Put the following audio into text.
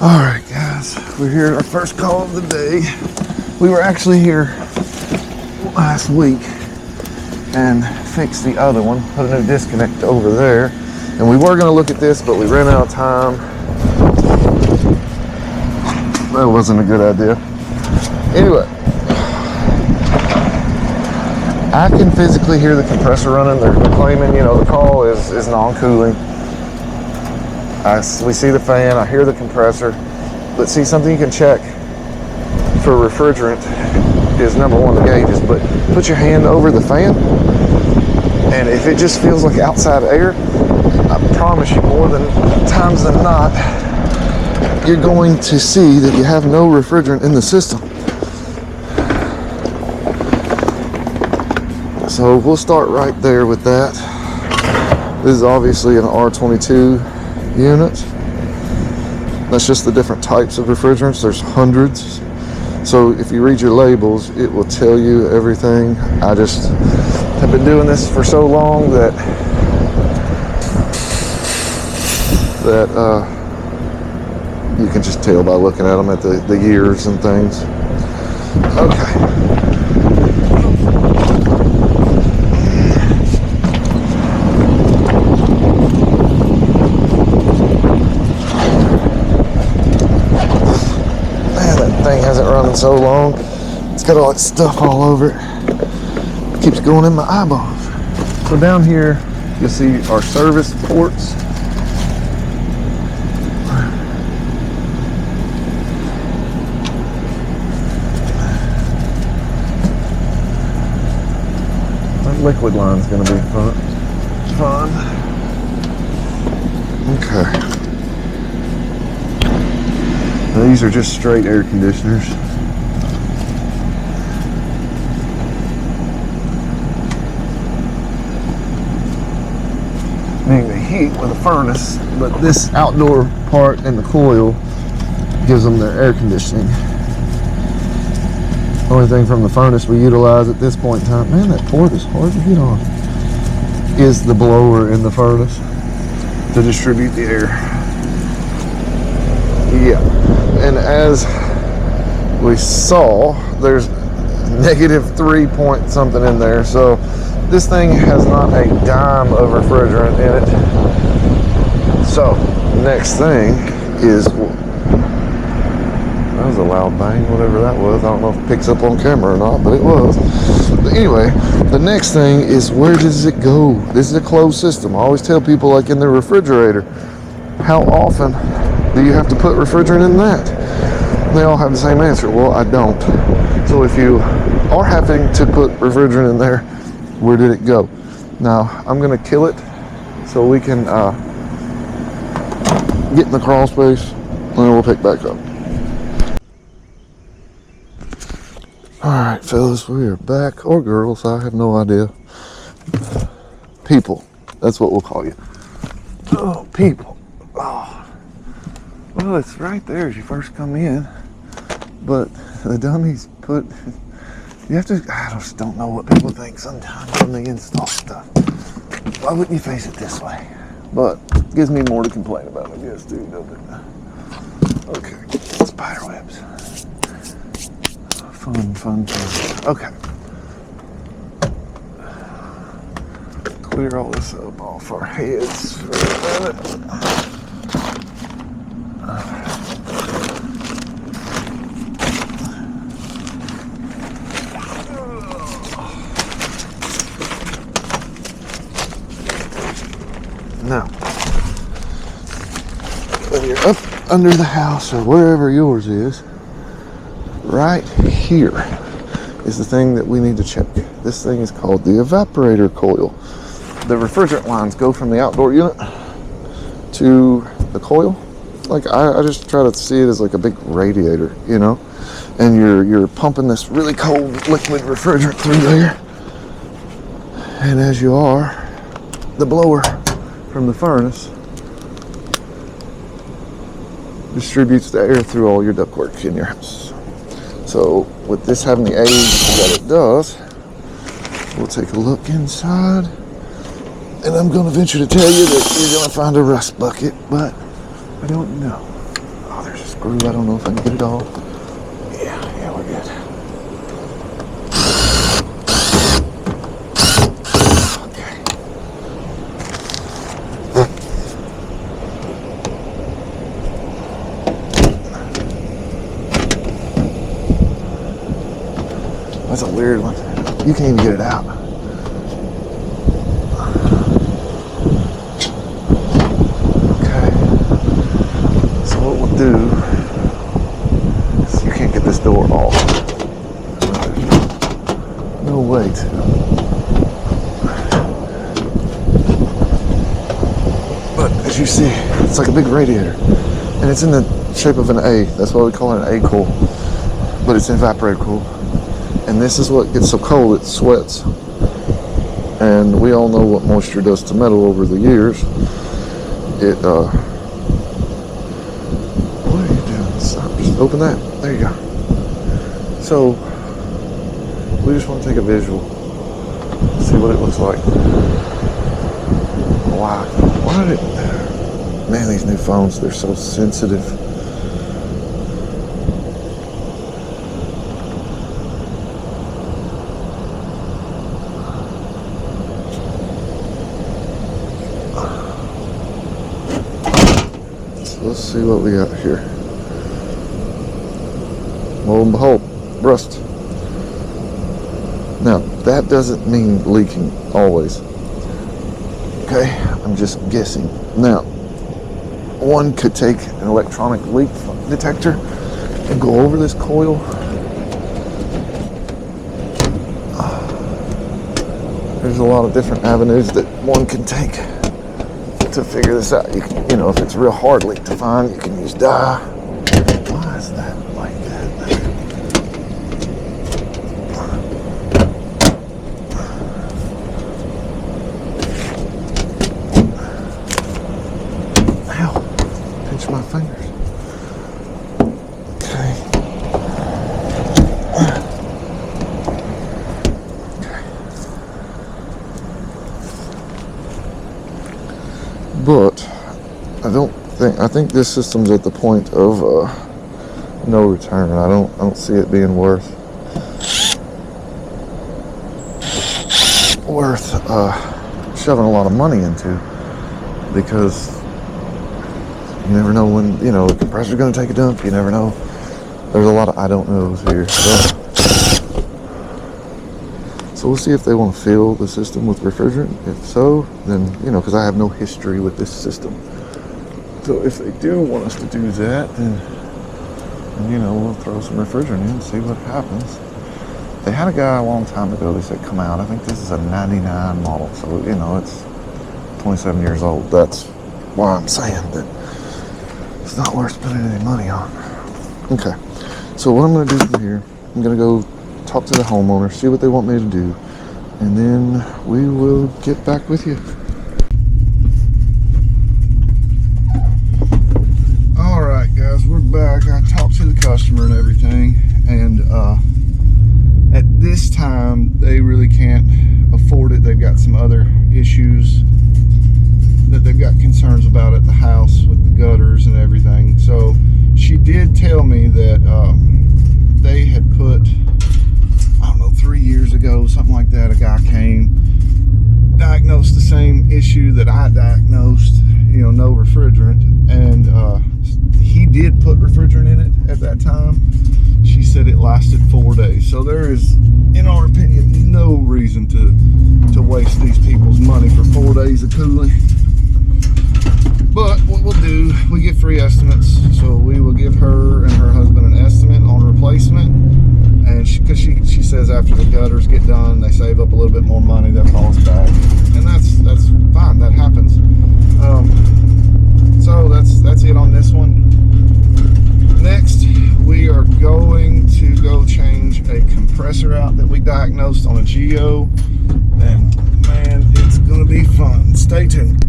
All right, guys, we're here at our first call of the day. We were actually here last week and fixed the other one, put a new disconnect over there, and we were going to look at this, but we ran out of time. That wasn't a good idea. Anyway, I can physically hear the compressor running. They're claiming, the call is non-cooling. We see the fan, I hear the compressor, but see, something you can check for refrigerant is number one, the gauges, but put your hand over the fan, and if it just feels like outside air, I promise you, more than times than not, you're going to see that you have no refrigerant in the system. So we'll start right there with that. This is obviously an R22 unit. That's just the different types of refrigerants. There's hundreds. So if you read your labels, it will tell you everything. I just have been doing this for so long that you can just tell by looking at them at the years and things. Okay. So long, it's got all that stuff all over it. Keeps going in my eyeballs. So down here you'll see our service ports. That liquid line's gonna be fun. Okay. Now these are just straight air conditioners. Being the heat with a furnace, but this outdoor part and the coil gives them their air conditioning. Only thing from the furnace we utilize at this point in time, man, that port is hard to get on, is the blower in the furnace to distribute the air. Yeah, and as we saw, there's -3 point something in there, so this thing has not a dime of refrigerant in it. So, next thing is, that was a loud bang, whatever that was. I don't know if it picks up on camera or not, but it was. But anyway, the next thing is, where does it go? This is a closed system. I always tell people, like in the refrigerator, how often do you have to put refrigerant in that? They all have the same answer. Well, I don't. So if you are having to put refrigerant in there, where did it go? Now, I'm gonna kill it so we can get in the crawl space, and then we'll pick back up. All right, fellas, we are back, or girls, I have no idea. People, that's what we'll call you. Oh, people. Oh. Well, it's right there as you first come in, but the dummies put, you have to, I just don't know what people think sometimes when they install stuff. Why wouldn't you face it this way? But it gives me more to complain about, I guess, too, doesn't it? Okay, spider webs. Fun. Okay. Clear all this up off our heads for a minute. Now, when you're up under the house or wherever yours is, right here is the thing that we need to check. This thing is called the evaporator coil. The refrigerant lines go from the outdoor unit to the coil. Like I just try to see it as like a big radiator, and you're pumping this really cold liquid refrigerant through there. And as you are, the blower from the furnace distributes the air through all your ductwork in your house. So with this having the age that it does, we'll take a look inside, and I'm going to venture to tell you that you're going to find a rust bucket, but I don't know. Oh, there's a screw. I don't know if I can get it all. Yeah, we're good. Okay. That's a weird one. You can't even get it out. Do is you can't get this door off. No way to. But as you see, it's like a big radiator, and it's in the shape of an A. That's why we call it an A coil. But it's an evaporator coil, and this is what gets so cold it sweats. And we all know what moisture does to metal over the years. It open that. There you go. So we just want to take a visual, see what it looks like. Wow. Why did it? Man, these new phones, they're so sensitive. So let's see what we got here. Lo and behold, rust. Now, that doesn't mean leaking always. Okay, I'm just guessing. Now, one could take an electronic leak detector and go over this coil. There's a lot of different avenues that one can take to figure this out. You can, if it's a real hard leak to find, you can use dye. Why is that like that? My fingers. Okay. But I think this system's at the point of no return. I don't see it being worth shoving a lot of money into, because you never know when, the compressor's going to take a dump. You never know. There's a lot of I don't knows here. So we'll see if they want to fill the system with refrigerant. If so, then, because I have no history with this system. So if they do want us to do that, then we'll throw some refrigerant in and see what happens. They had a guy a long time ago, they said, come out. I think this is a 99 model. So, it's 27 years old. That's why I'm saying that it's not worth spending any money on. Okay, so what I'm going to do from here, I'm going to go talk to the homeowner, see what they want me to do, and then we will get back with you. All right, guys, we're back. I talked to the customer and everything, and at this time, they really can't afford it. They've got some other issues that they've got concerns about at the house with the gutters and everything. So she did tell me that they had put, I don't know, 3 years ago, something like that, a guy came, diagnosed the same issue that I diagnosed, no refrigerant, and he did put refrigerant in it at that time. She said it lasted 4 days. So there is, in our opinion, no reason to waste these people's money for 4 days of cooling. But what we'll do, we get free estimates, so we will give her and her husband an estimate on replacement. And because she says after the gutters get done, they save up a little bit more money, they'll call us back, and that's fine. That happens. So that's it on this one. Next, we are going to go change a compressor out that we diagnosed on a Geo, and man, it's gonna be fun. Stay tuned.